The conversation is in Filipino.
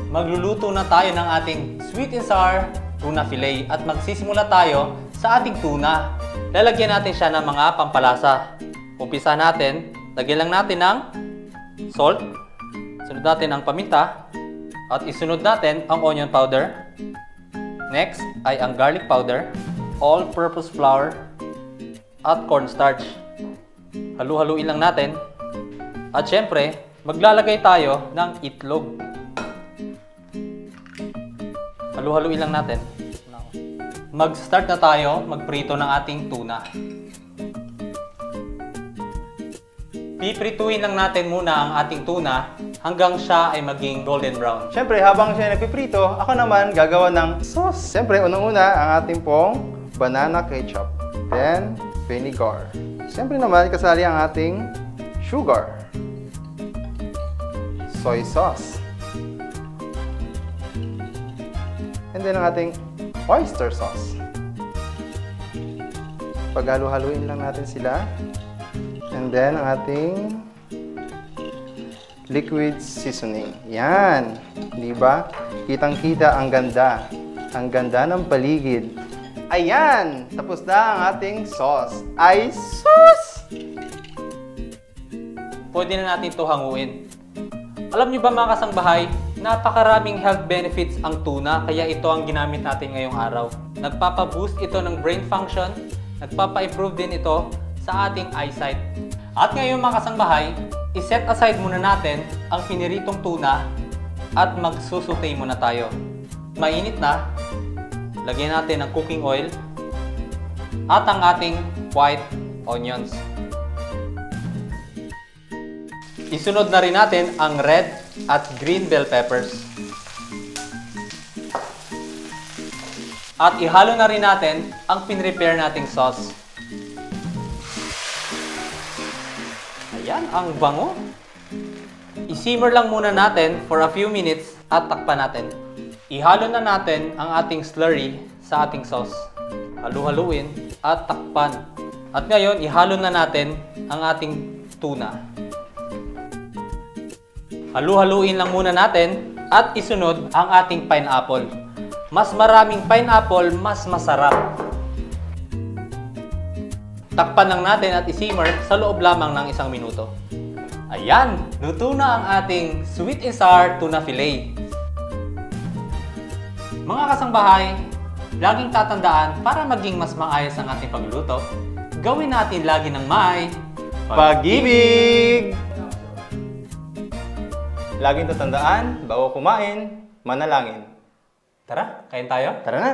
Magluluto na tayo ng ating sweet and sour tuna fillet at magsisimula tayo sa ating tuna. Lalagyan natin siya ng mga pampalasa. Umpisa natin, lagyan lang natin ng salt, sunod natin ang paminta, at isunod natin ang onion powder. Next ay ang garlic powder, all-purpose flour, at cornstarch. Halu-haluin lang natin. At syempre, maglalagay tayo ng itlog. Halu-haluin lang natin. Mag-start na tayo magprito ng ating tuna. Piprituin lang natin muna ang ating tuna hanggang siya ay maging golden brown. Siyempre, habang siya nagpiprito, ako naman gagawa ng sauce. Siyempre, unang-una ang ating pong banana ketchup. Then, vinegar. Siyempre naman, kasali ang ating sugar. Soy sauce. And then, ang ating oyster sauce. Paghalo-haluin lang natin sila. And then, ang ating liquid seasoning. Yan. Di ba? Kitang-kita ang ganda. Ang ganda ng paligid. Ayan! Tapos na ang ating sauce. Ay, sus! Pwede na natin ito hanguin. Alam niyo ba mga kasangbahay, napakaraming health benefits ang tuna, kaya ito ang ginamit natin ngayong araw. Nagpapa-boost ito ng brain function, nagpapa-improve din ito sa ating eyesight. At ngayon mga kasangbahay, iset aside muna natin ang piniritong tuna at magsusutay muna tayo. Mainit na, lagyan natin ng cooking oil at ang ating white onions. Isunod na rin natin ang red at green bell peppers. At ihalo na rin natin ang pinrepare nating sauce. Ayan, ang bango. I-simmer lang muna natin for a few minutes at takpan natin. Ihalo na natin ang ating slurry sa ating sauce. Halu-haluin at takpan. At ngayon, ihalo na natin ang ating tuna. Halu-haluin lang muna natin at isunod ang ating pineapple. Mas maraming pineapple, mas masarap. Takpan lang natin at isimmer sa loob lamang ng 1 minuto. Ayan! Luto na ang ating sweet and sour tuna fillet. Mga kasangbahay, laging tatandaan para maging mas maayos ang ating pagluluto, gawin natin lagi ng may Pag-ibig! Laging tatandaan, bago kumain, manalangin. Tara, kain tayo? Tara na!